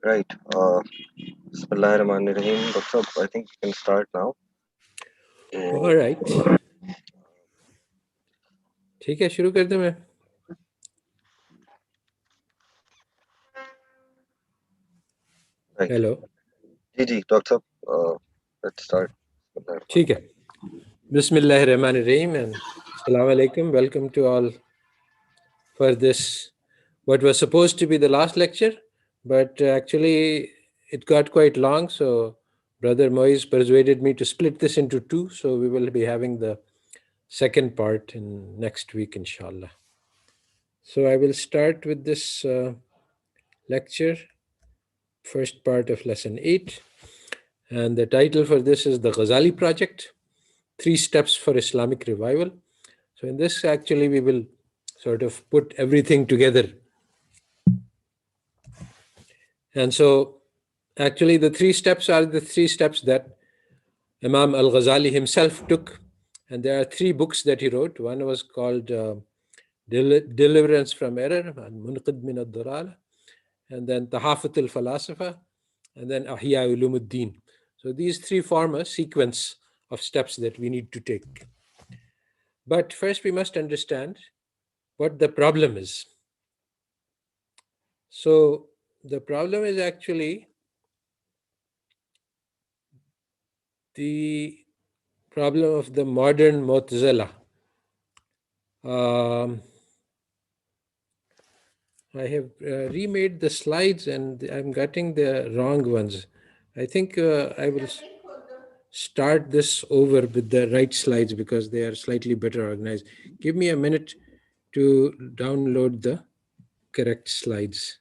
Right. Bismillahirrahmanirrahim. Dr. I think we can start now. All right. ठीक है, शुरू कर दूं मैं. Right. Hello. Ji, Dr. Let's start. ठीक है. Bismillahirrahmanirrahim and Assalamu alaikum. Welcome to all for this, what was supposed to be the last lecture, but actually it got quite long, so Brother Moise persuaded me to split this into two, so we will be having the second part in next week, inshallah. So I will start with this lecture, first part of lesson 8, and the title for this is the Ghazali Project, 3 Steps for Islamic Revival. So in this, actually, we will sort of put everything together. And so actually the 3 steps are the 3 steps that Imam al-Ghazali himself took. And there are 3 books that he wrote. One was called Deliverance from Error, Munqid min al-Dalal, and then Tahafut al-Falasifa, and then Ahya Ulumuddin. So these 3 form a sequence of steps that we need to take. But first we must understand what the problem is. So the problem is actually the problem of the modern Mu'tazila. I have remade the slides and I'm getting the wrong ones. I think I will start this over with the right slides because they are slightly better organized. Give me a minute to download the correct slides.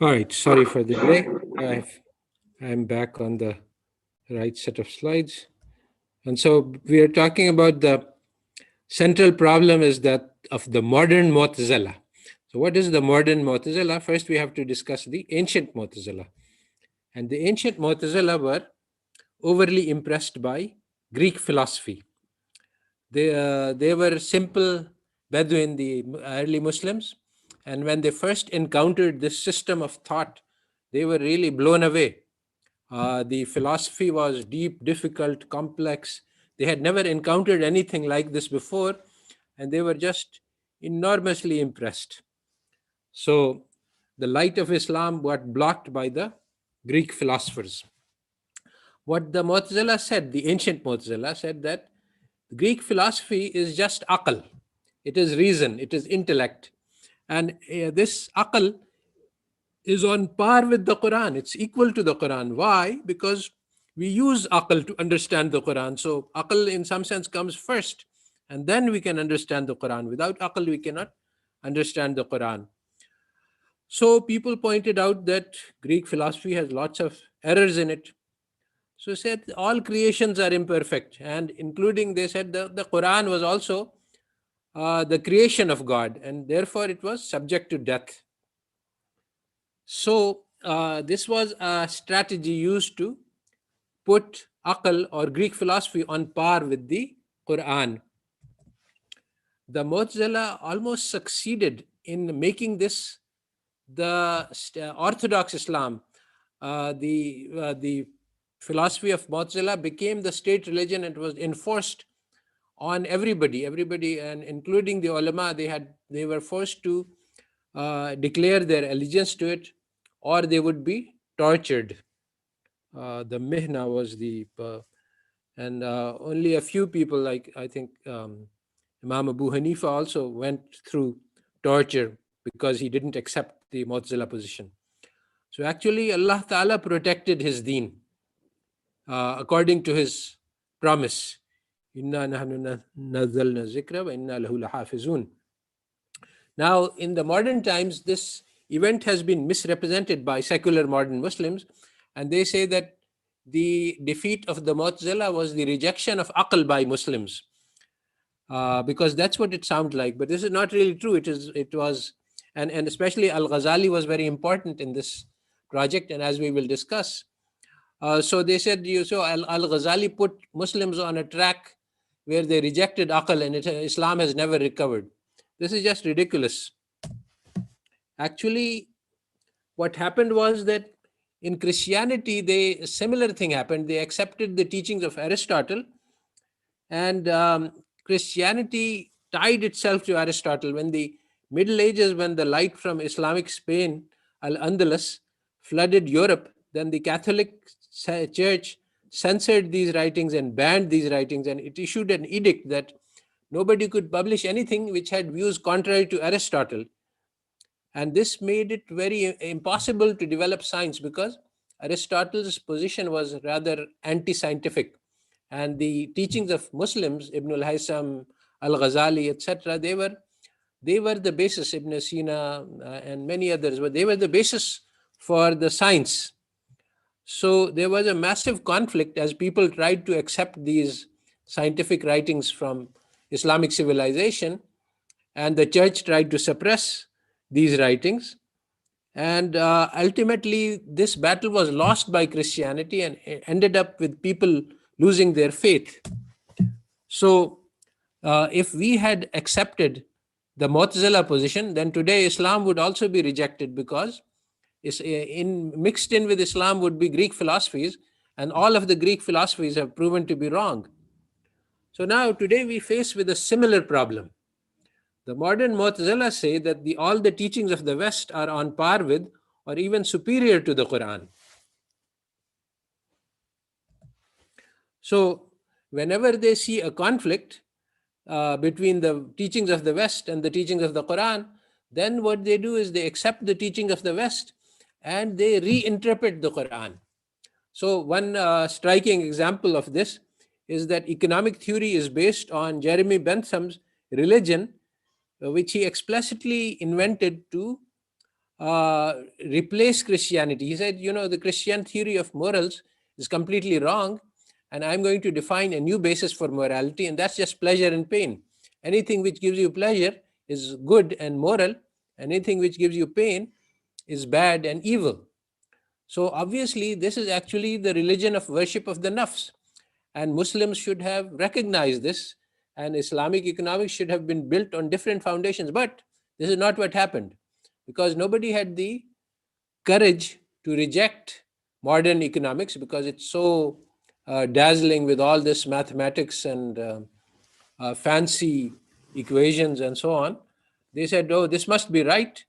All right, sorry for the delay. I'm back on the right set of slides. And so we are talking about the central problem is that of the modern Mu'tazila. So what is the modern Mu'tazila? First, we have to discuss the ancient Mu'tazila. And the ancient Mu'tazila were overly impressed by Greek philosophy. They were simple Bedouin, the early Muslims. And when they first encountered this system of thought, they were really blown away. The philosophy was deep, difficult, complex. They had never encountered anything like this before, and they were just enormously impressed. So the light of Islam got blocked by the Greek philosophers. What the Mu'tazila said, the ancient Mu'tazila said that Greek philosophy is just aql. It is reason, it is intellect. And this aql is on par with the Quran. It's equal to the Quran. Why? Because we use aql to understand the Quran. So aql in some sense comes first, and then we can understand the Quran. Without aql, we cannot understand the Quran. So people pointed out that Greek philosophy has lots of errors in it. So said all creations are imperfect, and including, they said, the Quran was also the creation of God, and therefore it was subject to death. So this was a strategy used to put Aql or Greek philosophy on par with the Quran. The Mu'tazila almost succeeded in making this the Orthodox Islam. The philosophy of Mu'tazila became the state religion and was enforced on everybody, and including the ulama. They were forced to declare their allegiance to it, or they would be tortured. The mihna was the and only a few people, like I think Imam Abu Hanifa also went through torture because he didn't accept the Mu'tazila position. So actually Allah Ta'ala protected his deen according to his promise. Inna nahnu nazzalna zikra wa inna lahu lahafizun. Now, in the modern times, this event has been misrepresented by secular modern Muslims, and they say that the defeat of the Mu'tazila was the rejection of Aql by Muslims, because that's what it sounds like. But this is not really true. It was, and especially Al-Ghazali was very important in this project, and as we will discuss. So they said, so Al-Ghazali put Muslims on a track where they rejected Aql, and Islam has never recovered. This is just ridiculous. Actually, what happened was that in Christianity, a similar thing happened. They accepted the teachings of Aristotle, and Christianity tied itself to Aristotle. When the Middle Ages, when the light from Islamic Spain, Al-Andalus, flooded Europe, then the Catholic Church censored these writings and banned these writings, and it issued an edict that nobody could publish anything which had views contrary to Aristotle. And this made it very impossible to develop science, because Aristotle's position was rather anti-scientific. And the teachings of Muslims, Ibn al-Haytham, al-Ghazali, etc., they were the basis. Ibn Sina and many others, but they were the basis for the science. So there was a massive conflict as people tried to accept these scientific writings from Islamic civilization, and the church tried to suppress these writings. And ultimately, this battle was lost by Christianity and ended up with people losing their faith. So if we had accepted the Mu'tazila position, then today Islam would also be rejected, because mixed in with Islam would be Greek philosophies, and all of the Greek philosophies have proven to be wrong. So now today we face with a similar problem. The modern Mu'tazila say that all the teachings of the West are on par with or even superior to the Quran. So whenever they see a conflict between the teachings of the West and the teachings of the Quran, then what they do is they accept the teachings of the West and they reinterpret the Quran. So one striking example of this is that economic theory is based on Jeremy Bentham's religion, which he explicitly invented to replace Christianity. He said, the Christian theory of morals is completely wrong, and I'm going to define a new basis for morality, and that's just pleasure and pain. Anything which gives you pleasure is good and moral. Anything which gives you pain is bad and evil. So obviously, this is actually the religion of worship of the nafs, and Muslims should have recognized this, and Islamic economics should have been built on different foundations. But this is not what happened, because nobody had the courage to reject modern economics, because it's so dazzling with all this mathematics and fancy equations and so on. They said, oh, this must be right.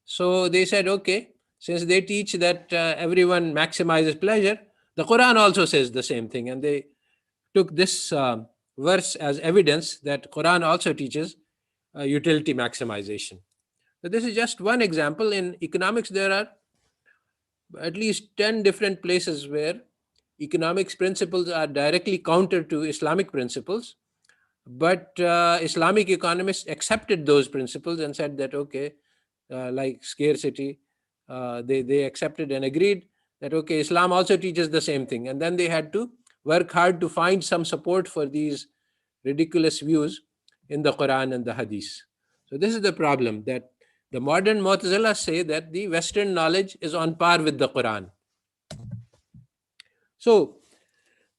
So they said, okay, since they teach that everyone maximizes pleasure, the Quran also says the same thing. And they took this verse as evidence that Quran also teaches utility maximization. So this is just one example. In economics, there are at least 10 different places where economics principles are directly counter to Islamic principles. But Islamic economists accepted those principles and said that, okay, like scarcity, they accepted and agreed that, okay, Islam also teaches the same thing. And then they had to work hard to find some support for these ridiculous views in the Quran and the Hadith. So this is the problem, that the modern Mu'tazila say that the Western knowledge is on par with the Quran. So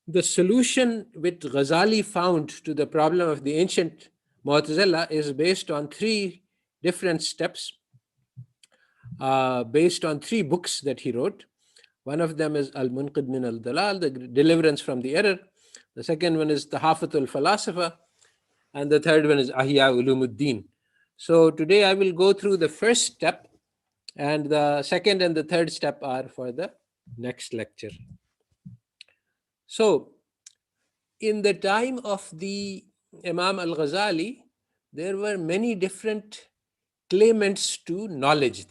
the solution which Ghazali found to the problem of the ancient Mu'tazila is based on three different steps, based on three books that he wrote. One of them is Al-Munqidh min al-Dalal, the deliverance from the error. The second one is Tahafatul Falasifa, and the third one is Ahya Ulumuddin. So today I will go through the first step, and the second and the third step are for the next lecture. So in the time of the Imam al-Ghazali, there were many different claimants to knowledge.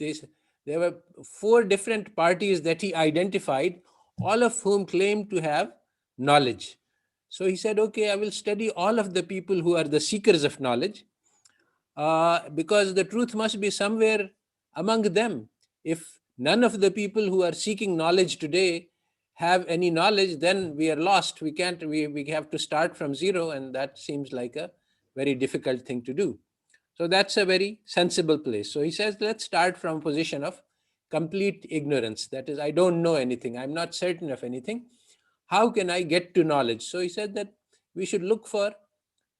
There were four different parties that he identified, all of whom claimed to have knowledge. So he said, okay, I will study all of the people who are the seekers of knowledge, because the truth must be somewhere among them. If none of the people who are seeking knowledge today have any knowledge, then we are lost. We can't, we have to start from zero, and that seems like a very difficult thing to do. So that's a very sensible place. So he says, let's start from a position of complete ignorance. That is, I don't know anything. I'm not certain of anything. How can I get to knowledge? So he said that we should look for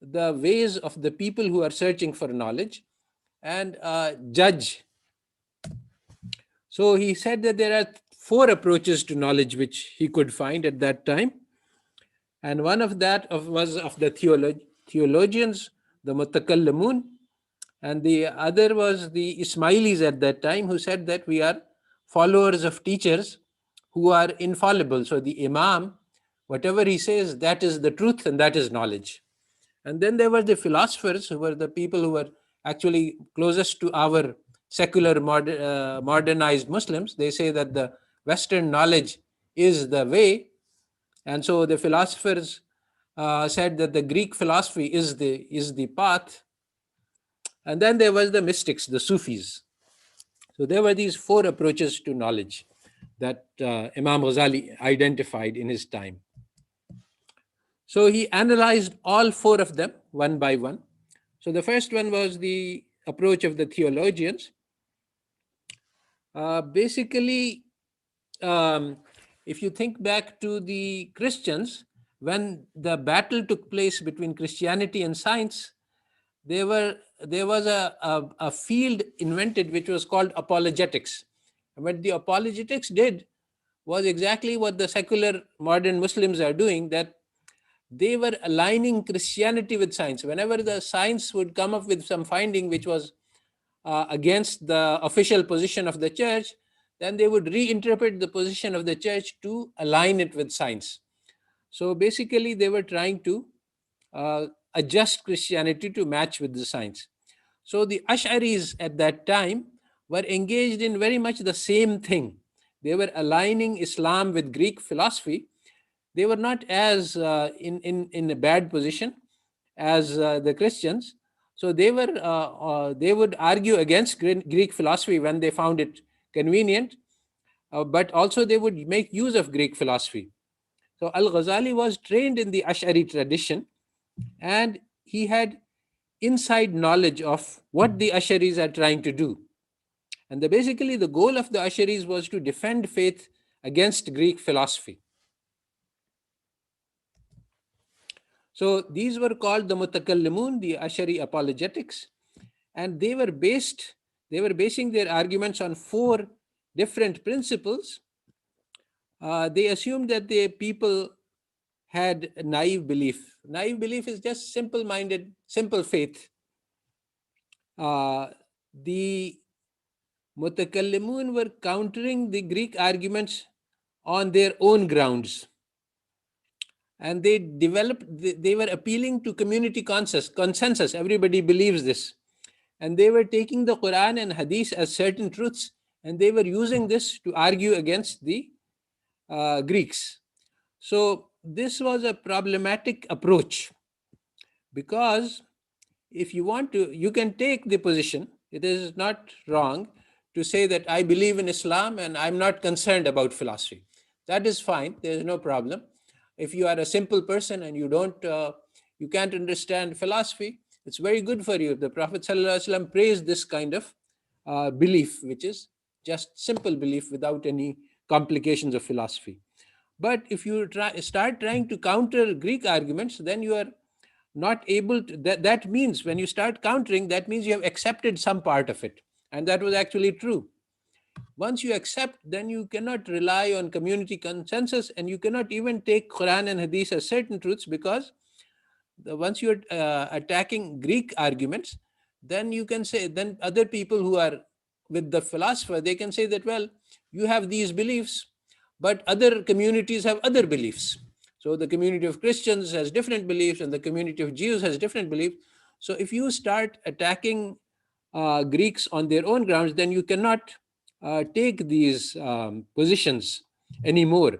the ways of the people who are searching for knowledge and judge. So he said that there are four approaches to knowledge which he could find at that time. And one of that was of the theologians, the Mutakallamun, and the other was the Ismailis at that time, who said that we are followers of teachers who are infallible. So the Imam, whatever he says, that is the truth and that is knowledge. And then there were the philosophers, who were the people who were actually closest to our secular modernized Muslims. They say that the Western knowledge is the way. And so the philosophers said that the Greek philosophy is the path. And then there was the mystics, the Sufis. So there were these four approaches to knowledge that Imam Ghazali identified in his time. So he analyzed all four of them one by one. So the first one was the approach of the theologians. Basically, if you think back to the Christians, when the battle took place between Christianity and science, there was a field invented which was called apologetics. And what the apologetics did was exactly what the secular modern Muslims are doing, that they were aligning Christianity with science. Whenever the science would come up with some finding which was against the official position of the church, then they would reinterpret the position of the church to align it with science. So basically, they were trying to adjust Christianity to match with the science. So the Ash'aris at that time were engaged in very much the same thing. They were aligning Islam with Greek philosophy. They were not as in a bad position as the Christians. So they would argue against Greek philosophy when they found it convenient, but also they would make use of Greek philosophy. So Al-Ghazali was trained in the Ash'ari tradition, and he had inside knowledge of what the Ash'aris are trying to do. And basically the goal of the Ash'aris was to defend faith against Greek philosophy. So these were called the Mutakallimun, the Ash'ari apologetics, and they were basing their arguments on four different principles. They assumed that the people had naive belief. Naive belief is just simple-minded, simple faith. The Mutakallimun were countering the Greek arguments on their own grounds. And they were appealing to community consensus. Everybody believes this. And they were taking the Quran and Hadith as certain truths, and they were using this to argue against the Greeks. So this was a problematic approach, because if you want to, you can take the position, it is not wrong to say that I believe in Islam and I'm not concerned about philosophy. That is fine. There's no problem. If you are a simple person and you can't understand philosophy, it's very good for you. The Prophet ﷺ praised this kind of belief, which is just simple belief without any complications of philosophy. But if you start trying to counter Greek arguments, then you are not able to. That means when you start countering, that means you have accepted some part of it. And that was actually true. Once you accept, then you cannot rely on community consensus, and you cannot even take Quran and Hadith as certain truths, because once you're attacking Greek arguments, then you can say, then other people who are with the philosopher, they can say that, well, you have these beliefs, but other communities have other beliefs. So the community of Christians has different beliefs, and the community of Jews has different beliefs. So if you start attacking Greeks on their own grounds, then you cannot take these positions anymore.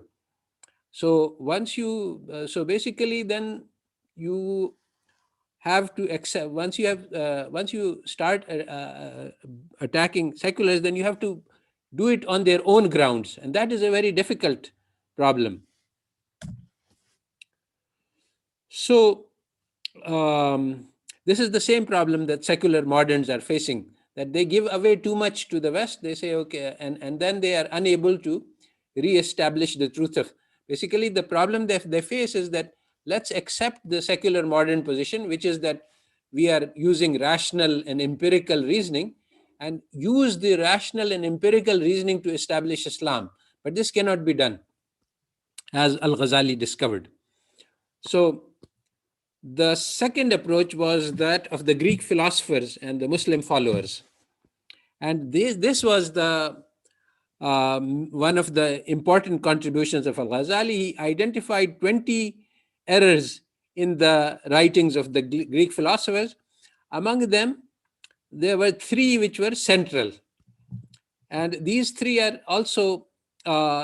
So so basically, then you have to accept, once you start attacking seculars, then you have to do it on their own grounds, and that is a very difficult problem. So this is the same problem that secular moderns are facing, that they give away too much to the West. They say, okay, and then they are unable to re-establish the truth of. Basically, the problem they face is that, let's accept the secular modern position, which is that we are using rational and empirical reasoning, and use the rational and empirical reasoning to establish Islam. But this cannot be done, as Al-Ghazali discovered. So the second approach was that of the Greek philosophers and the Muslim followers. And this was one of the important contributions of Al-Ghazali. He identified 20 errors in the writings of the Greek philosophers. Among them, there were three which were central. And these three are also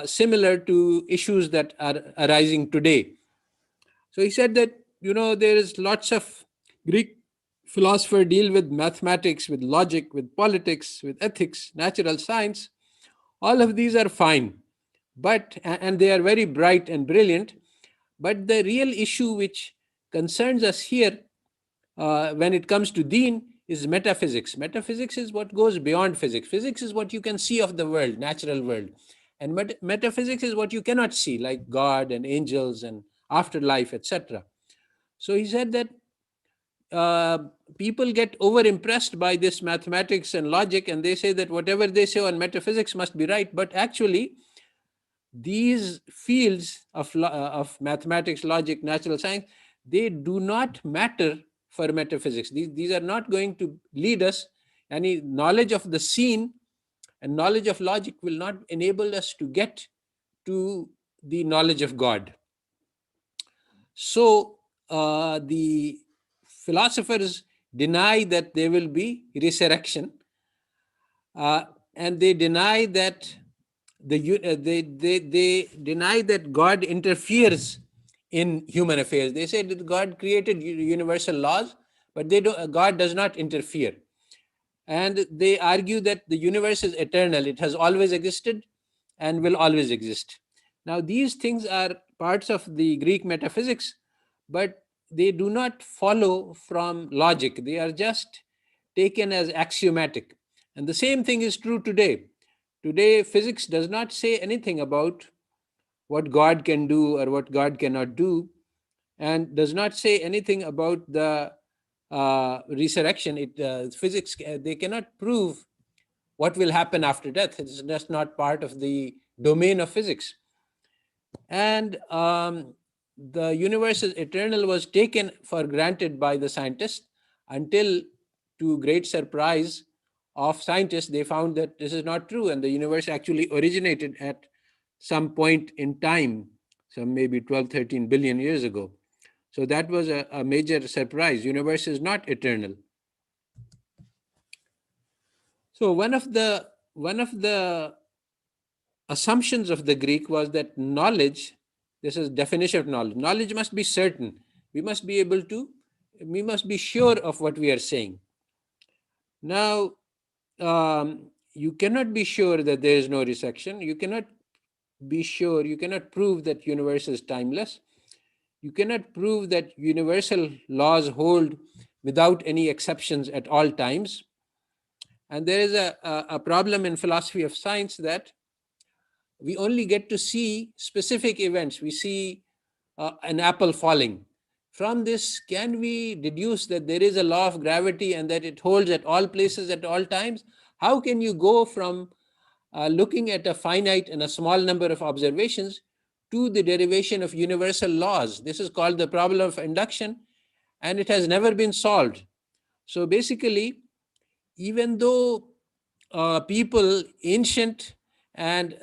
similar to issues that are arising today. So he said that, there is lots of Greek philosophers deal with mathematics, with logic, with politics, with ethics, natural science. All of these are fine, and they are very bright and brilliant. But the real issue which concerns us here, when it comes to deen, is metaphysics. Metaphysics is what goes beyond physics. Physics is what you can see of the world, natural world. And metaphysics is what you cannot see, like God and angels and afterlife, etc. So he said that people get over-impressed by this mathematics and logic, and they say that whatever they say on metaphysics must be right. But actually, these fields of mathematics, logic, natural science, they do not matter for metaphysics. These are not going to lead us. Any knowledge of the seen and knowledge of logic will not enable us to get to the knowledge of God. So the philosophers deny that there will be resurrection, and they deny that they deny that God interferes in human affairs. They say that God created universal laws, but God does not interfere. And they argue that the universe is eternal. It has always existed and will always exist. Now, these things are parts of the Greek metaphysics, but they do not follow from logic. They are just taken as axiomatic. And the same thing is true today. Today, physics does not say anything about what God can do or what God cannot do, and does not say anything about the resurrection. Physics, they cannot prove what will happen after death. It's just not part of the domain of physics. And the universe is eternal was taken for granted by the scientists until, to great surprise of scientists, they found that this is not true, and the universe actually originated at some point in time, some maybe 12, 13 billion years ago. So that was a major surprise. Universe is not eternal. So one of the assumptions of the Greek was that knowledge, this is definition of knowledge, knowledge must be certain. We must be sure of what we are saying. Now, you cannot be sure that there is no resection. You cannot be sure, you cannot prove that universe is timeless. You cannot prove that universal laws hold without any exceptions at all times. And there is a problem in philosophy of science that we only get to see specific events. We see an apple falling. From this, can we deduce that there is a law of gravity and that it holds at all places at all times? How can you go from looking at a finite and a small number of observations to the derivation of universal laws? This is called the problem of induction, and it has never been solved. So basically, even though people, ancient and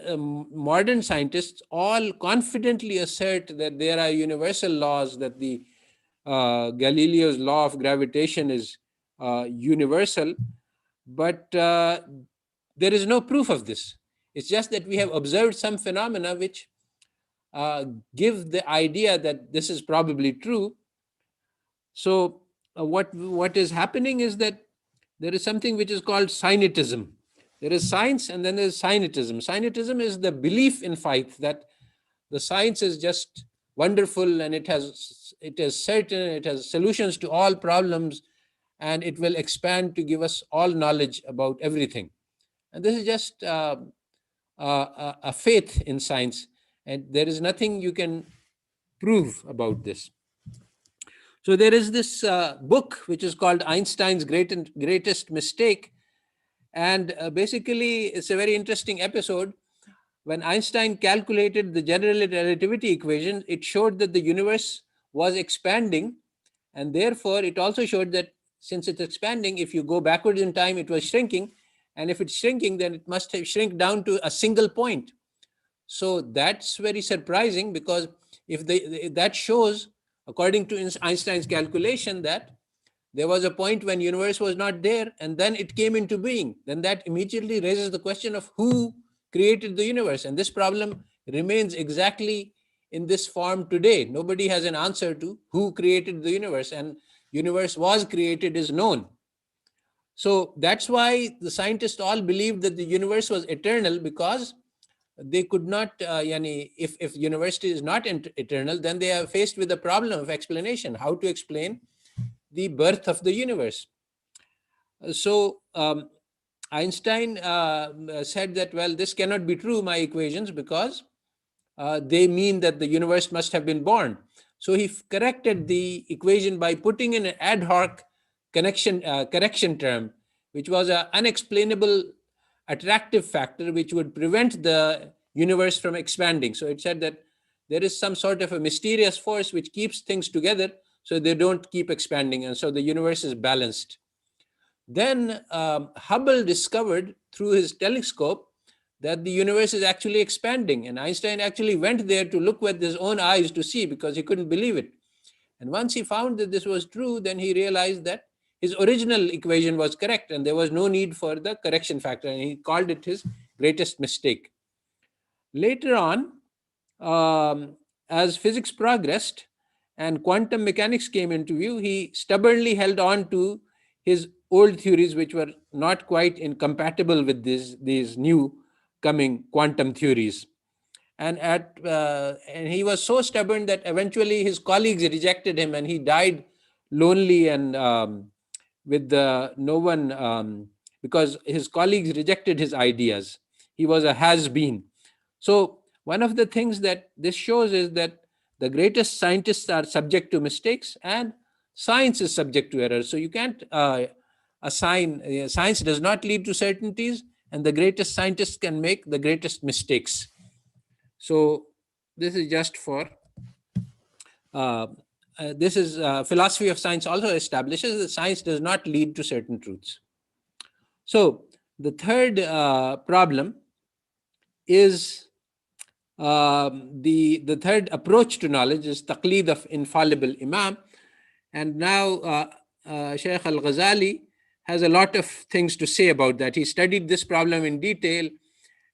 modern scientists, all confidently assert that there are universal laws, that the Galileo's law of gravitation is universal, but there is no proof of this. It's just that we have observed some phenomena which uh, give the idea that this is probably true. So, what is happening is that there is something which is called signetism. There is science, and then there is signetism. Signetism is the belief in faith that the science is just wonderful, and it is certain, it has solutions to all problems, and it will expand to give us all knowledge about everything. And this is just a faith in science, and there is nothing you can prove about this. So there is this book which is called Einstein's Greatest Mistake, and basically it's a very interesting episode. When Einstein calculated the general relativity equation, it showed that the universe was expanding, and therefore it also showed that since it's expanding, if you go backwards in time, it was shrinking, and if it's shrinking, then it must have shrink down to a single point. So that's very surprising, because if that shows, according to Einstein's calculation, that there was a point when universe was not there and then it came into being. Then that immediately raises the question of who created the universe. And this problem remains exactly in this form today. Nobody has an answer to who created the universe, and universe was created is known. So that's why the scientists all believed that the universe was eternal, because they could not, if universe is not eternal, then they are faced with the problem of explanation, how to explain the birth of the universe. So Einstein said that, well, this cannot be true, my equations, because they mean that the universe must have been born. So he corrected the equation by putting in an ad hoc correction term, which was an unexplainable attractive factor which would prevent the universe from expanding. So it said that there is some sort of a mysterious force which keeps things together so they don't keep expanding, and so the universe is balanced. Then Hubble discovered through his telescope that the universe is actually expanding, and Einstein actually went there to look with his own eyes to see, because he couldn't believe it. And once he found that this was true, then he realized that his original equation was correct and there was no need for the correction factor, and he called it his greatest mistake. Later on, as physics progressed and quantum mechanics came into view, he stubbornly held on to his old theories, which were not quite incompatible with these new coming quantum theories. And he was so stubborn that eventually his colleagues rejected him, and he died lonely and with no one, because his colleagues rejected his ideas. He was a has-been. So one of the things that this shows is that the greatest scientists are subject to mistakes, and science is subject to errors. So you can't assign, science does not lead to certainties, and the greatest scientists can make the greatest mistakes. So this is just for uh, this is philosophy of science also establishes that science does not lead to certain truths. So the third problem is the third approach to knowledge is taqleed of infallible imam. And now Sheikh al-Ghazali has a lot of things to say about that. He studied this problem in detail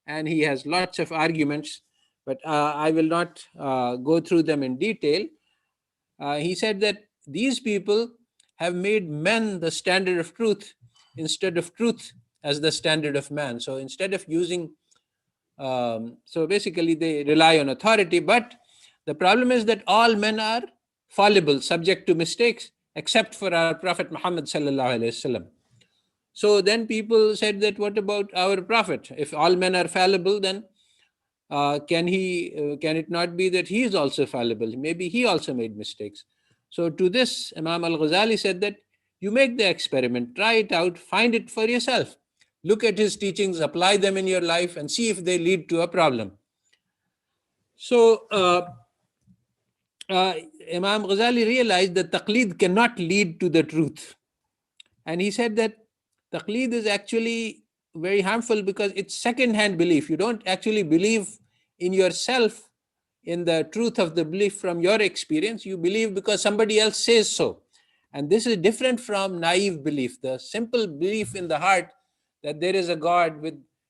and he has lots of arguments, but I will not go through them in detail. He said that these people have made men the standard of truth instead of truth as the standard of man. So instead of using, so basically they rely on authority, but the problem is that all men are fallible, subject to mistakes, except for our Prophet Muhammad sallallahu alaihi wasallam. So then people said that what about our Prophet? If all men are fallible, then can it not be that he is also fallible? Maybe he also made mistakes. So to this, Imam al-Ghazali said that you make the experiment, try it out, find it for yourself. Look at his teachings, apply them in your life, and see if they lead to a problem. So Imam Ghazali realized that taqleed cannot lead to the truth. And he said that taqleed is actually very harmful because it's second-hand belief. You don't actually believe in yourself, in the truth of the belief from your experience. You believe because somebody else says so. And this is different from naive belief, the simple belief in the heart that there is a God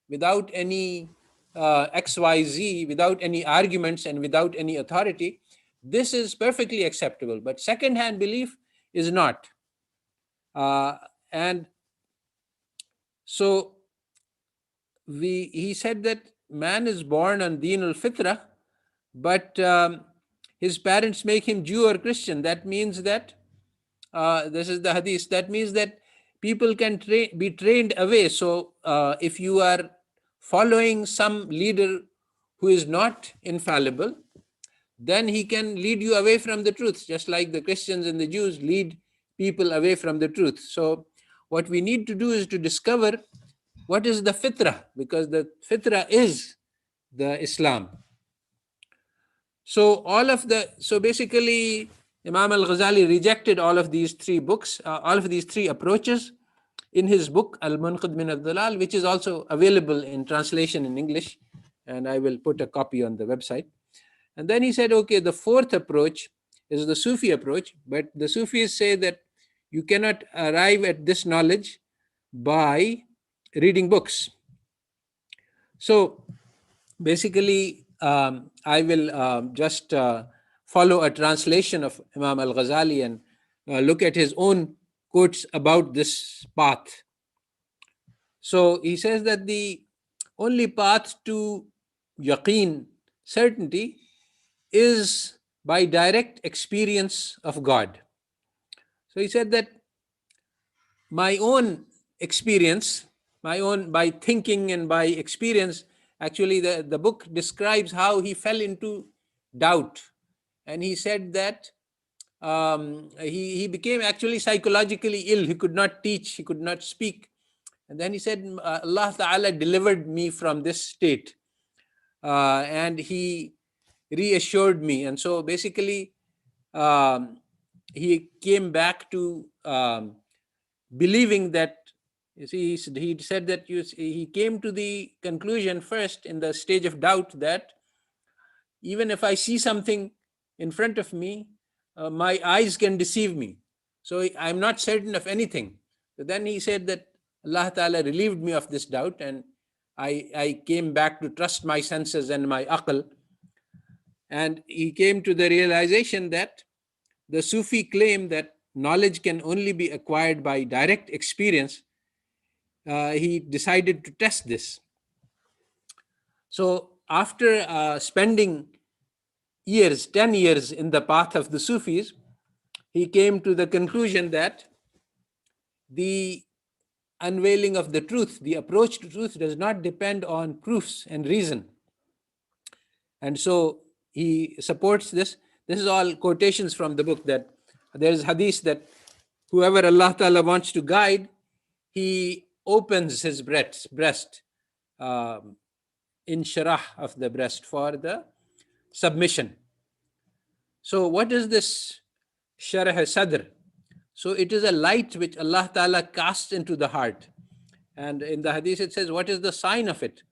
without any XYZ, without any arguments and without any authority. This is perfectly acceptable, but second-hand belief is not. And so he said that man is born on Deen al-Fitra, but his parents make him Jew or Christian. That means that, this is the hadith, that means that people can be trained away. So if you are following some leader who is not infallible, then he can lead you away from the truth, just like the Christians and the Jews lead people away from the truth. So what we need to do is to discover what is the fitrah, because the fitrah is the Islam. So basically Imam al-Ghazali rejected all of these three books, all of these three approaches in his book Al-Munqidh min al-Dhalal, which is also available in translation in English, and I will put a copy on the website. And then he said, okay, the fourth approach is the Sufi approach, but the Sufis say that you cannot arrive at this knowledge by reading books. So basically, I will just follow a translation of Imam al-Ghazali and look at his own quotes about this path. So he says that the only path to yaqeen, certainty, is by direct experience of God. So he said that my own experience, by thinking and by experience, actually the book describes how he fell into doubt. And he said that he became actually psychologically ill. He could not teach, he could not speak. And then he said, Allah Ta'ala delivered me from this state. And he reassured me. And so basically, he came back to believing that, you see, he said that he came to the conclusion first in the stage of doubt that even if I see something in front of me, my eyes can deceive me. So I'm not certain of anything. But then he said that Allah Ta'ala relieved me of this doubt, and I came back to trust my senses and my aql. And he came to the realization that the Sufi claim that knowledge can only be acquired by direct experience. He decided to test this. So after spending years, 10 years in the path of the Sufis, he came to the conclusion that the unveiling of the truth, the approach to truth, does not depend on proofs and reason. And so he supports this. This is all quotations from the book, that there is hadith that whoever Allah Ta'ala wants to guide, he opens his breast, in sharah of the breast, for the submission. So what is this sharah sadr? So it is a light which Allah Ta'ala casts into the heart. And in the hadith it says, what is the sign of it?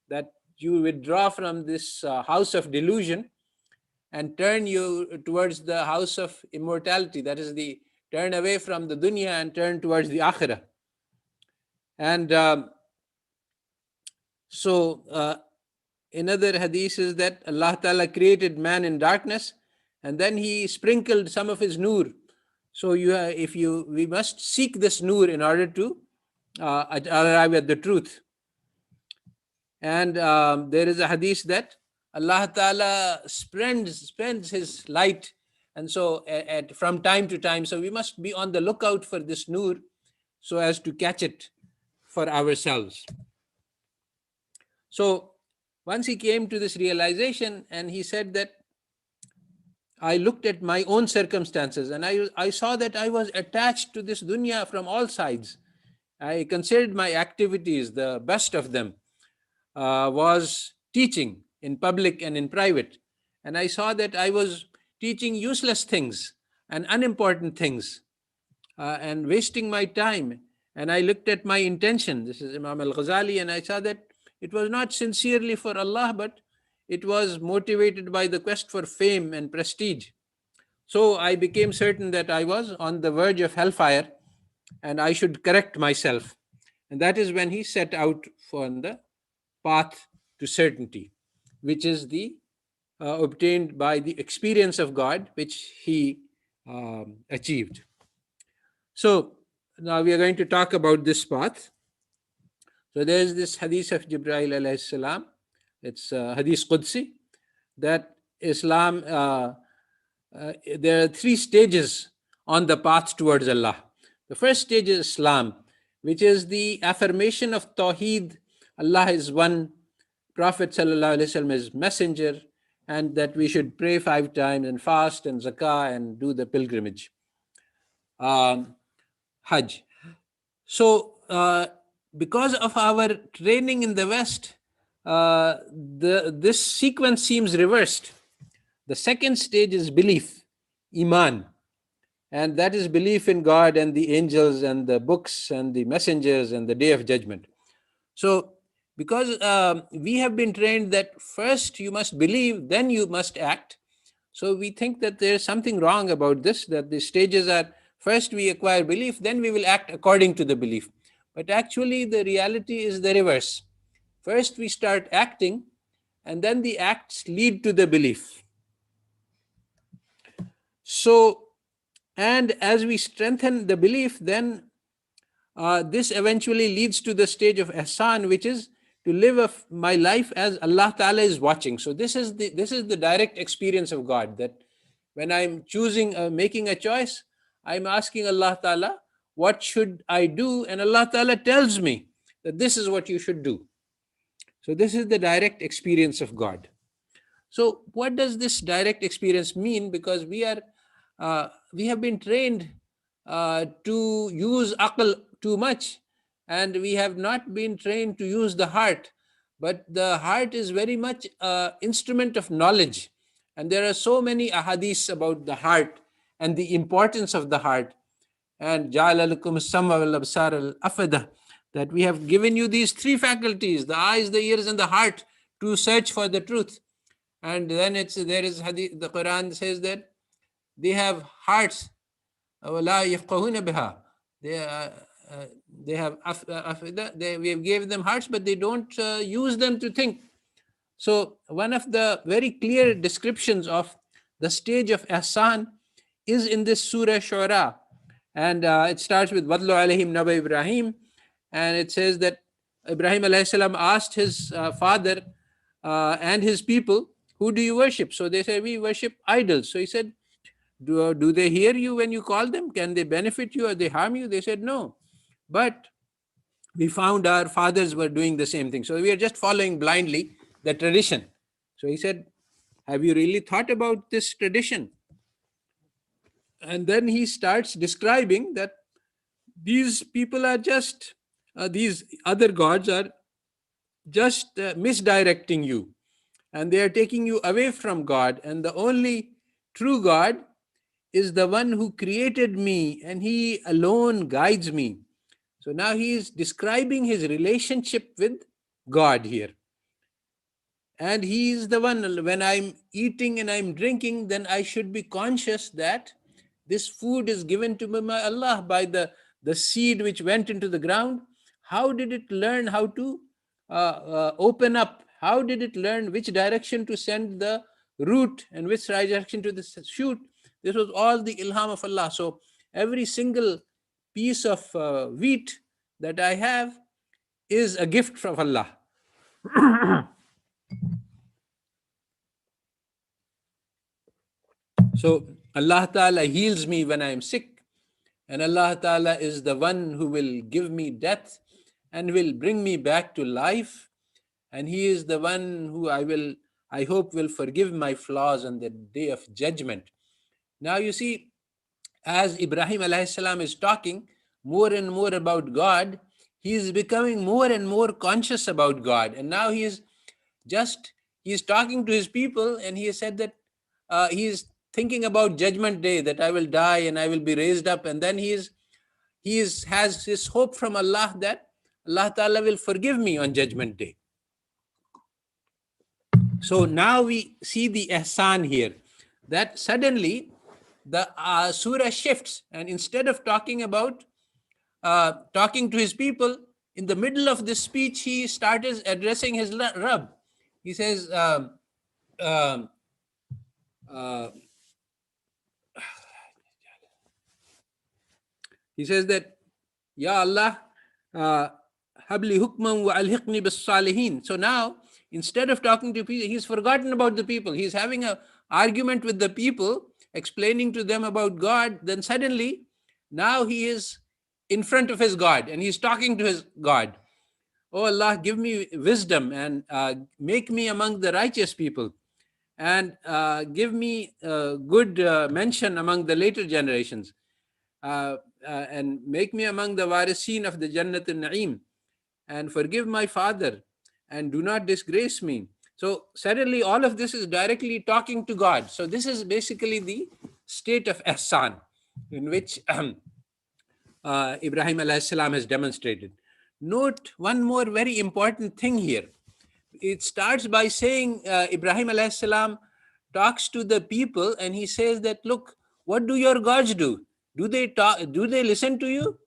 That you withdraw from this house of delusion and turn you towards the house of immortality. That is, the turn away from the dunya and turn towards the akhirah. And another hadith is that Allah Ta'ala created man in darkness, and then he sprinkled some of his nur. So we must seek this nur in order to arrive at the truth. And there is a hadith that Allah Ta'ala spends His light. And so, from time to time, so we must be on the lookout for this nur so as to catch it for ourselves. So, once he came to this realization and he said that I looked at my own circumstances and I saw that I was attached to this dunya from all sides. I considered my activities, the best of them was teaching in public and in private. And I saw that I was teaching useless things and unimportant things and wasting my time. And I looked at my intention. This is Imam al-Ghazali, and I saw that it was not sincerely for Allah, but it was motivated by the quest for fame and prestige. So I became certain that I was on the verge of hellfire and I should correct myself. And that is when he set out for the path to certainty, which is the obtained by the experience of God, which he achieved. So now we are going to talk about this path. So there is this hadith of Jibreel alayhi salam. It's hadith Qudsi, that Islam, there are three stages on the path towards Allah. The first stage is Islam, which is the affirmation of Tawheed. Allah is one, Prophet sallallahu alaihi wasallam is messenger, and that we should pray 5 times and fast and zakah and do the pilgrimage, Hajj. So, because of our training in the West, this sequence seems reversed. The second stage is belief, Iman, and that is belief in God and the angels and the books and the messengers and the day of judgment. So, because we have been trained that first you must believe, then you must act. So we think that there is something wrong about this, that the stages are first we acquire belief, then we will act according to the belief. But actually, the reality is the reverse. First we start acting, and then the acts lead to the belief. So, and as we strengthen the belief, then this eventually leads to the stage of ihsan, which is to live my life as Allah Ta'ala is watching. So this is the direct experience of God, that when I'm choosing, making a choice, I'm asking Allah Ta'ala, what should I do? And Allah Ta'ala tells me that this is what you should do. So this is the direct experience of God. So what does this direct experience mean? Because we have been trained to use aql too much, and we have not been trained to use the heart. But the heart is very much an instrument of knowledge, and there are so many ahadiths about the heart and the importance of the heart. And ja'ala lakum as-sam'a wal absar al afada, that we have given you these three faculties, the eyes, the ears, and the heart, to search for the truth. And then there is hadith, the Quran says that they have hearts, وَلَا يَفْقَهُونَ بِهَا. They have we have given them hearts, but they don't use them to think. So one of the very clear descriptions of the stage of ihsan is in this Surah Shura, and it starts with وَاتْلُ عَلَيْهِمْ نَبَأَ Ibrahim, and it says that Ibrahim alayhi salam asked his father and his people, who do you worship? So they said, we worship idols. So he said, do they hear you when you call them? Can they benefit you or they harm you? They said, no. But we found our fathers were doing the same thing. So we are just following blindly the tradition. So he said, have you really thought about this tradition? And then he starts describing that these people are just, these other gods are just misdirecting you, and they are taking you away from God. And the only true God is the one who created me, and he alone guides me. So now he is describing his relationship with God here. And he is the one, when I'm eating and I'm drinking, then I should be conscious that this food is given to me by Allah, by the seed which went into the ground. How did it learn how to open up? How did it learn which direction to send the root and which direction to the shoot? This was all the ilham of Allah. So every single piece of wheat that I have is a gift from Allah. So Allah Ta'ala heals me when I am sick, and Allah Ta'ala is the one who will give me death and will bring me back to life, and He is the one who I hope will forgive my flaws on the day of judgment. Now you see, as Ibrahim alayhi salam is talking more and more about God, he is becoming more and more conscious about God. And now he is talking to his people, and he has said that he is thinking about judgment day, that I will die and I will be raised up. And then has his hope from Allah that Allah Ta'ala will forgive me on judgment day. So now we see the ihsan here, that suddenly the surah shifts, and instead of talking to his people, in the middle of this speech, he started addressing his Rabb. He says, um, uh, that, Ya Allah, habli hukman wa alhiqni bis salihin. So now, instead of talking to people, he's forgotten about the people. He's having an argument with the people, explaining to them about God. Then suddenly, now he is in front of his God, and he's talking to his God. Oh Allah, give me wisdom, and make me among the righteous people, and give me good mention among the later generations, and make me among the warisin of the Jannat al-Na'im, and forgive my father, and do not disgrace me. So suddenly all of this is directly talking to God. So this is basically the state of ihsan in which Ibrahim alayhi salam has demonstrated. Note one more very important thing here. It starts by saying Ibrahim alayhi salam talks to the people, and he says that, look, what do your gods do? Do they talk? Do they listen to you?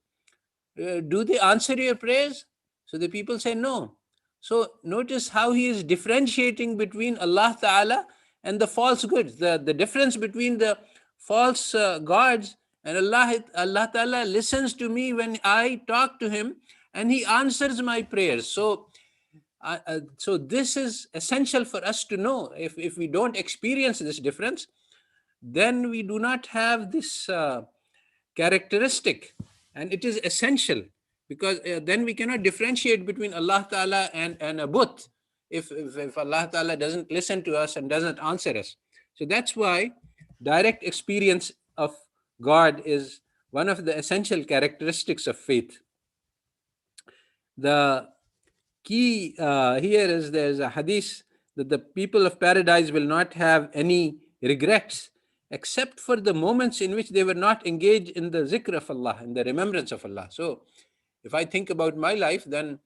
Do they answer your prayers? So the people say no. So notice how he is differentiating between Allah Ta'ala and the false goods. The difference between the false gods and Allah Ta'ala listens to me when I talk to him, and he answers my prayers. So this is essential for us to know. If we don't experience this difference, then we do not have this characteristic, and it is essential, because then we cannot differentiate between Allah Ta'ala and a butt if Allah Ta'ala doesn't listen to us and doesn't answer us. So that's why direct experience of God is one of the essential characteristics of faith. The key here is there's a hadith that the people of paradise will not have any regrets except for the moments in which they were not engaged in the zikr of Allah, in the remembrance of Allah. So if I think about my life, then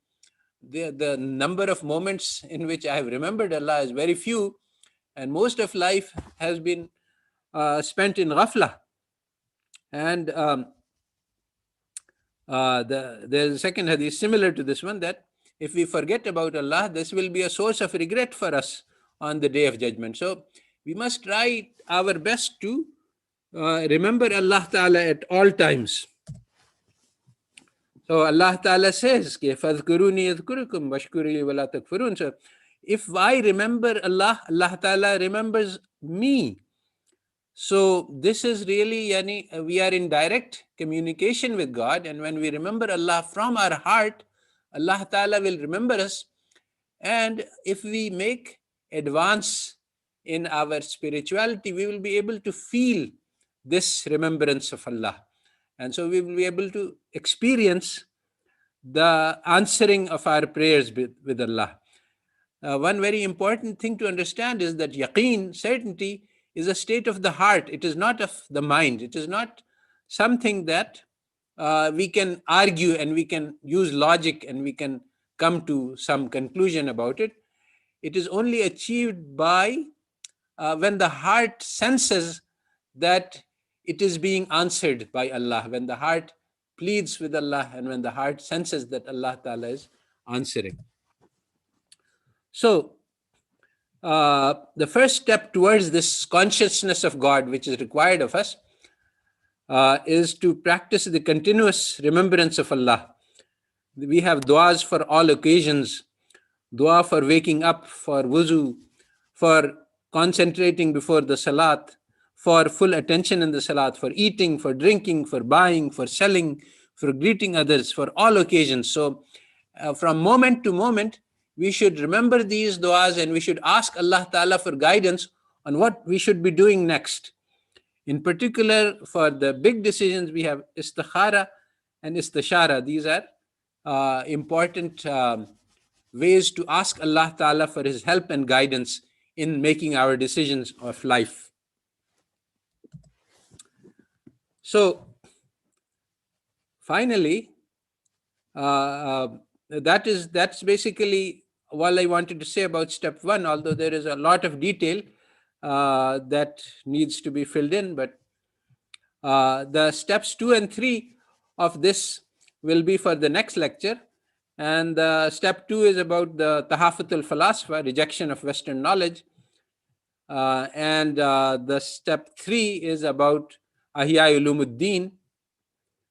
the number of moments in which I have remembered Allah is very few, and most of life has been spent in ghafla. And there's a second hadith similar to this one, that if we forget about Allah, this will be a source of regret for us on the day of judgment. So we must try our best to remember Allah Ta'ala at all times. So Allah Ta'ala says, فَاذْكُرُونِي يَذْكُرُكُمْ وَاشْكُرِي وَلَا تَكْفُرُونَ. So if I remember Allah, Allah Ta'ala remembers me. So this is really, we are in direct communication with God, and when we remember Allah from our heart, Allah Ta'ala will remember us. And if we make advance in our spirituality, we will be able to feel this remembrance of Allah. And so we will be able to experience the answering of our prayers with Allah. One very important thing to understand is that yaqeen, certainty, is a state of the heart. It is not of the mind. It is not something that we can argue and we can use logic and we can come to some conclusion about it. It is only achieved by when the heart senses that it is being answered by Allah, when the heart pleads with Allah, and when the heart senses that Allah Ta'ala is answering. So the first step towards this consciousness of God, which is required of us, is to practice the continuous remembrance of Allah. We have du'as for all occasions, dua for waking up, for wuzu, for concentrating before the salat, for full attention in the salat, for eating, for drinking, for buying, for selling, for greeting others, for all occasions. So from moment to moment, we should remember these du'as and we should ask Allah Ta'ala for guidance on what we should be doing next. In particular, for the big decisions, we have istikhara and istishara. These are important ways to ask Allah Ta'ala for His help and guidance in making our decisions of life. So, finally, that's basically all I wanted to say about step one, although there is a lot of detail that needs to be filled in, but the steps 2 and 3 of this will be for the next lecture. And step 2 is about the Tahafutul Falasifa, rejection of Western knowledge. And the step 3 is about Ahya Ulumuddin,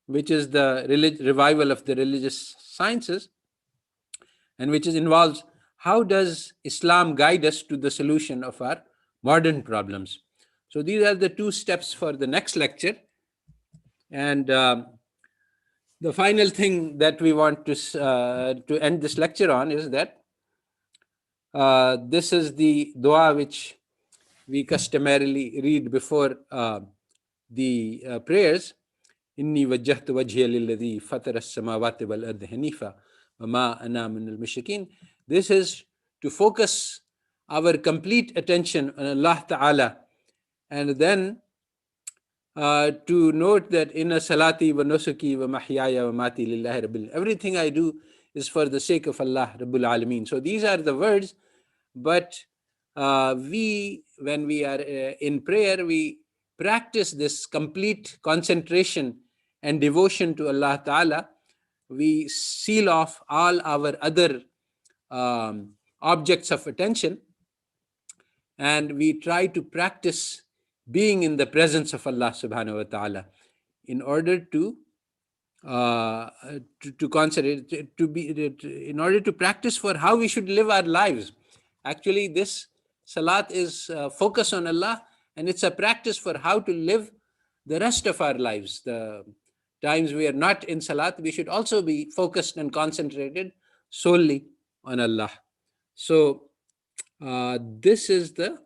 which is the revival of the religious sciences, and which involves how does Islam guide us to the solution of our modern problems. So these are the 2 steps for the next lecture. And the final thing that we want to end this lecture on is that this is the dua which we customarily read before the prayers. Inni wajjahtu wajhiya lilladhi fatara as-samawati wal ardi hanifa wa ma ana min al-mushrikin. This is to focus our complete attention on Allah Ta'ala, and then to note that inna salati wa nusuki wa mahyaya wa mati lillahi rabbil, everything I do is for the sake of Allah Rabbul Alameen. So these are the words, but when we are in prayer, we practice this complete concentration and devotion to Allah Ta'ala. We seal off all our other objects of attention, and we try to practice being in the presence of Allah Subhanahu wa Ta'ala in order to concentrate, in order to practice for how we should live our lives. Actually, this salat is focus on Allah, and it's a practice for how to live the rest of our lives. The times we are not in salat, we should also be focused and concentrated solely on Allah. So this is the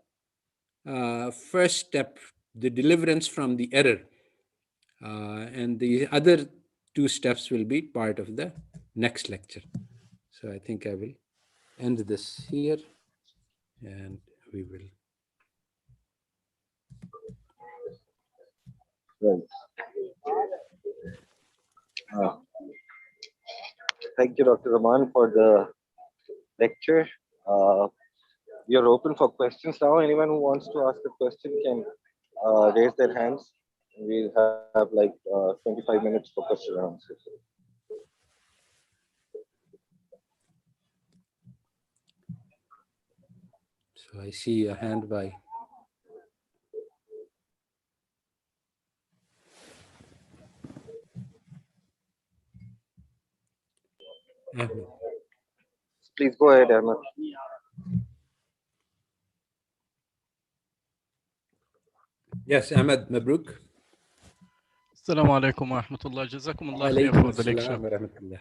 first step, the deliverance from the error. And the other 2 steps will be part of the next lecture. So I think I will end this here, and we will. Right. Thank you, Dr. Zaman, for the lecture. We are open for questions now. Anyone who wants to ask a question can raise their hands. We'll have like 25 minutes for question and answers. So I see a hand by Ahmed. Please go ahead, Ahmed. Yes, Ahmed Mabruk. Assalamu alaikum wa rahmatullah. Jazakumullah khair for the lecture.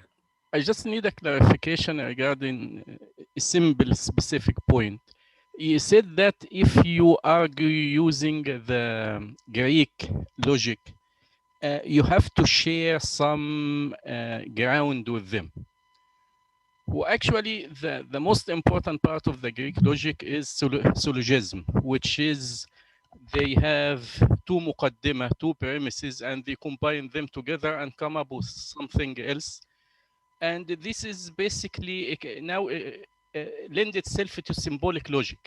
I just need a clarification regarding a simple specific point. You said that if you argue using the Greek logic, you have to share some ground with them. Well, actually, the most important part of the Greek logic is syllogism, which is they have 2 muqaddimah, 2 premises, and they combine them together and come up with something else. And this is basically now lend itself to symbolic logic,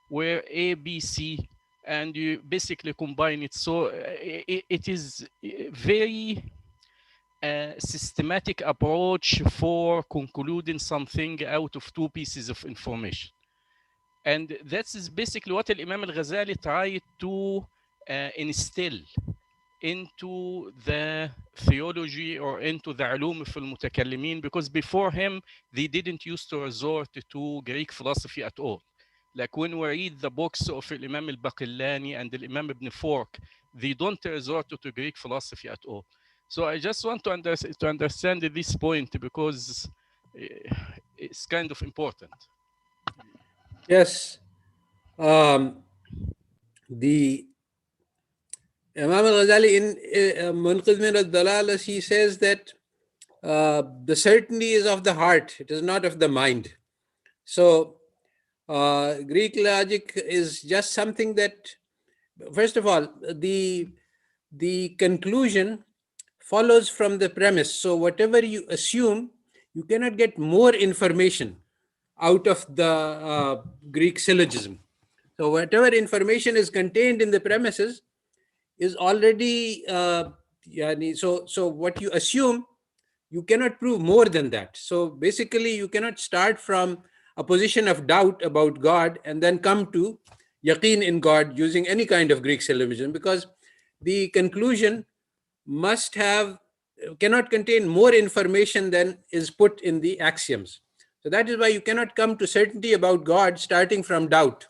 where A, B, C, and you basically combine it. So it is very systematic approach for concluding something out of 2 pieces of information. And that is basically what Imam al-Ghazali tried to instill into the theology or into the علوم في المتكلمين, because before him they didn't used to resort to Greek philosophy at all. Like when we read the books of Imam al-Baqillani and Imam ibn Fork, they don't resort to Greek philosophy at all. So I just want to understand this point, because it's kind of important. Yes. The Imam al-Ghazali in Munqidh min al-Dalalah, he says that the certainty is of the heart, it is not of the mind. So Greek logic is just something that, first of all, the conclusion follows from the premise. So whatever you assume, you cannot get more information out of the Greek syllogism. So whatever information is contained in the premises is already so what you assume, you cannot prove more than that. So basically you cannot start from a position of doubt about God and then come to yaqeen in God using any kind of Greek syllogism, because the conclusion cannot contain more information than is put in the axioms. So that is why you cannot come to certainty about God starting from doubt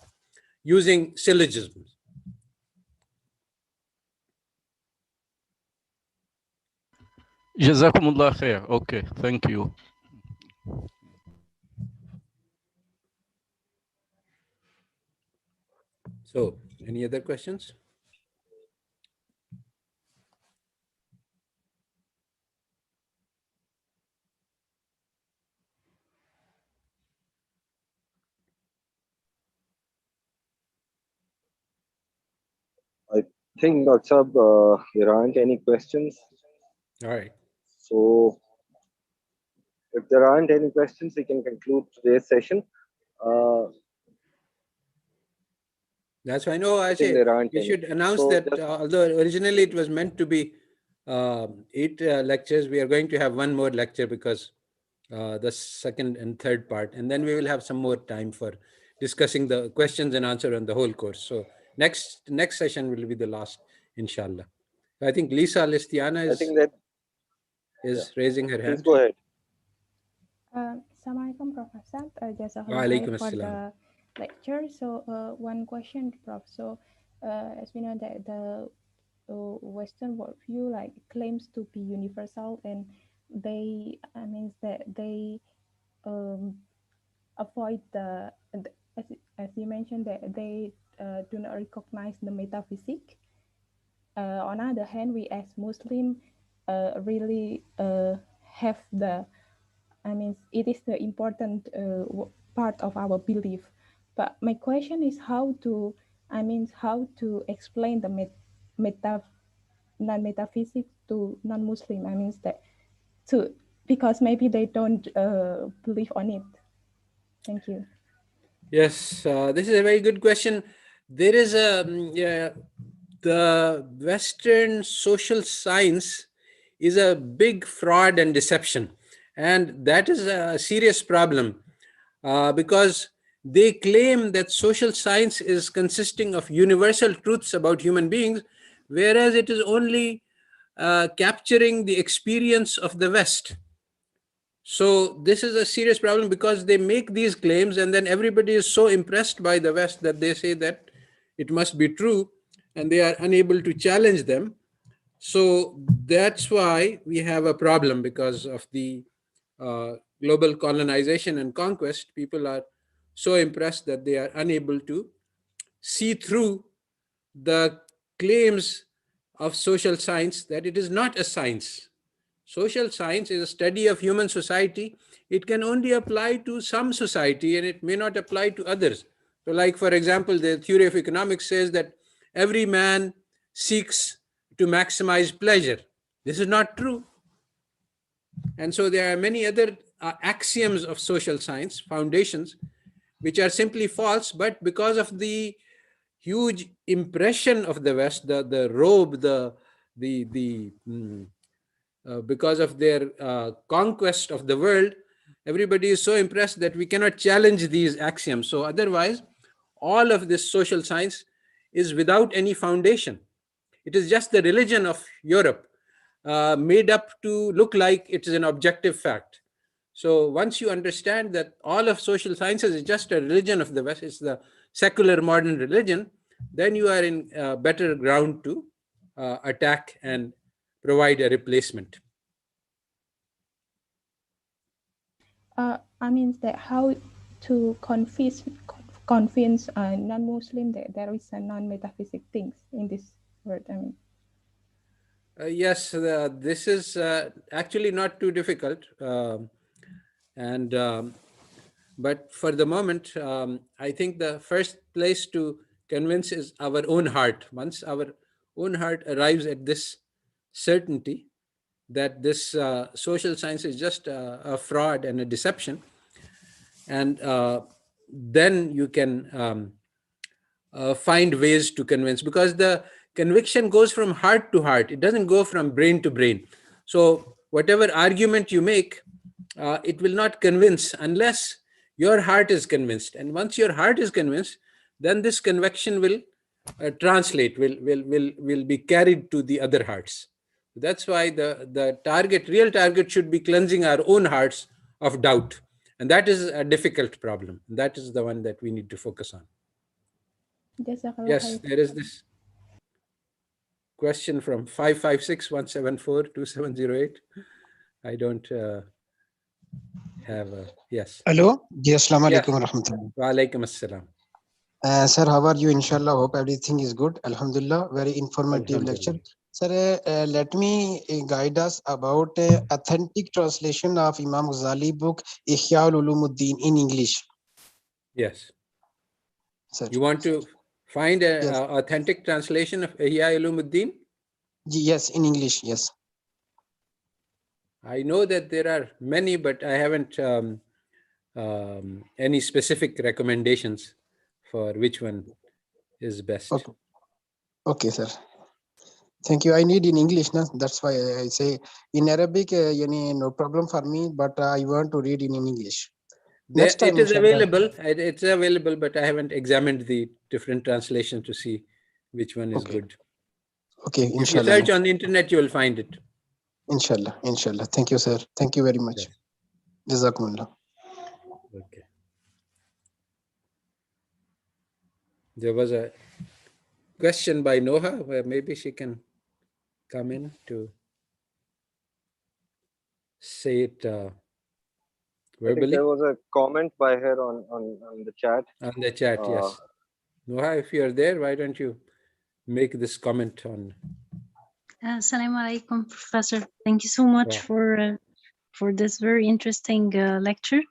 using syllogisms. جزاكم الله خير. Okay, thank you. So, any other questions? I think, Dr. Sab, there aren't any questions. All right. So, if there aren't any questions, we can conclude today's session. That's why I know I think say there aren't you any. should announce So that just- although originally it was meant to be 8 lectures, we are going to have one more lecture because the second and third part, and then we will have some more time for discussing the questions and answer on the whole course. So next session will be the last, inshallah. I think Lisa Listiana I think that is raising her please hand. go ahead. Assalamualaikum, Prof. Asad. Jazakallah Waalaikum khair for assalam. the lecture. So, one question, Prof. So, as we know that the Western worldview like claims to be universal, and they means that they avoid as you mentioned that they do not recognize the metaphysics. On the other hand, we as Muslim really have the it is the important part of our belief. But my question is how to explain the non-metaphysics to non-Muslim. Because maybe they don't believe on it. Thank you. Yes, this is a very good question. There is the Western social science is a big fraud and deception. And that is a serious problem because they claim that social science is consisting of universal truths about human beings, whereas it is only capturing the experience of the West. So this is a serious problem because they make these claims and then everybody is so impressed by the West that they say that it must be true and they are unable to challenge them. So that's why we have a problem because of the global colonization and conquest. People are so impressed that they are unable to see through the claims of social science that it is not a science. Social science is a study of human society. It can only apply to some society and it may not apply to others. So like, for example, the theory of economics says that every man seeks to maximize pleasure. This is not true. And so there are many other axioms of social science, foundations, which are simply false, but because of the huge impression of the West, the robe, because of their conquest of the world, everybody is so impressed that we cannot challenge these axioms. So otherwise, all of this social science is without any foundation. It is just the religion of Europe made up to look like it is an objective fact. So once you understand that all of social sciences is just a religion of the West, it's the secular modern religion, then you are in better ground to attack and provide a replacement. I mean that how to convince non-Muslim that there is a non-metaphysic things in this world. I mean. Yes, this is actually not too difficult. But for the moment, I think the first place to convince is our own heart. Once our own heart arrives at this certainty that this social science is just a fraud and a deception, and then you can find ways to convince, because the conviction goes from heart to heart. It doesn't go from brain to brain. So whatever argument you make, it will not convince unless your heart is convinced. And once your heart is convinced, then this conviction will translate, will be carried to the other hearts. That's why the real target should be cleansing our own hearts of doubt. And that is a difficult problem. That is the one that we need to focus on. Yes, there is this question from 556-174-2708. I don't have a, yes. Hello. Yes, Assalamu Yes. alaikum wa rahmatullah. Wa alaikum assalam. Sir, how are you? Inshallah, hope everything is good. Alhamdulillah, very informative lecture. Sir, let me guide us about authentic translation of Imam Ghazali book Ihya Ulumuddin in English. Yes. Sir. You want to find an authentic translation of Ihya Ulumuddin? Yes, in English, yes. I know that there are many, but I haven't any specific recommendations for which one is best. Okay, okay, sir. Thank you. I need in English, no? That's why I say in Arabic, no problem for me, but I want to read in English. Next time, it is available. It's available, but I haven't examined the different translations to see which one is good. Okay, If inshallah. you search on the internet, you will find it. Inshallah, inshallah. Thank you, sir. Thank you very much. Jazakumullah. Okay. There was a question by Noha, where maybe she can come in to say it verbally. I think there was a comment by her on the chat. On the chat, yes. Noha, if you are there, why don't you make this comment on? Assalamu alaikum, Professor. Thank you so much for this very interesting lecture.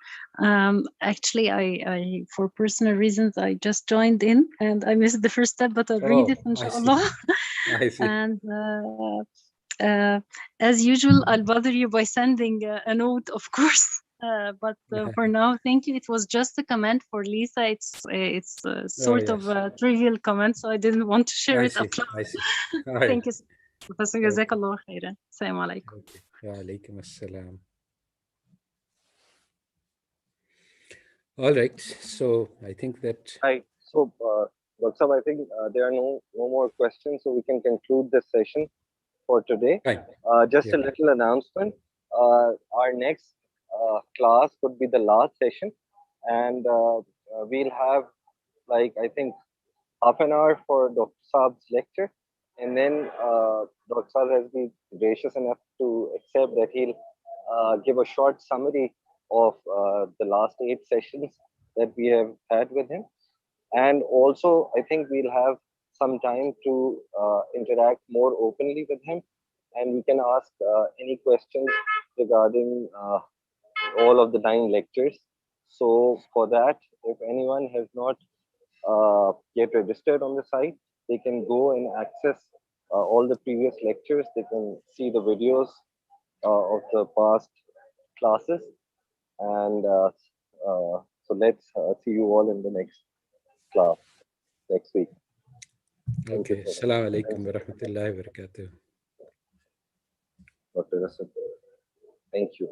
Actually, I for personal reasons, I just joined in and I missed the first step, but I'll read it, inshallah. I see. And as usual, I'll bother you by sending a note, of course. But for now, thank you. It was just a comment for Lisa. It's sort of a trivial comment, so I didn't want to share it up loud. I see. Right. Thank you, Professor. Jazakallah khairan. Assalamu alaikum. Wa alaikum assalam. All right. So I think that. Hi. So, Dr. I think there are no more questions, so we can conclude this session for today. Just a little announcement. Our next class could be the last session, and we'll have, like, I think half an hour for Dr. Saab's lecture, and then Dr. Saab has been gracious enough to accept that he'll give a short summary of the last 8 sessions that we have had with him. And also, I think we'll have some time to interact more openly with him, and we can ask any questions regarding all of the 9 lectures. So for that, if anyone has not yet registered on the site, they can go and access all the previous lectures. They can see the videos of the past classes. And so let's see you all in the next class next week. Okay. Assalamu alaikum wa rahmatullahi wa barakatuh. Dr. Asad, thank you.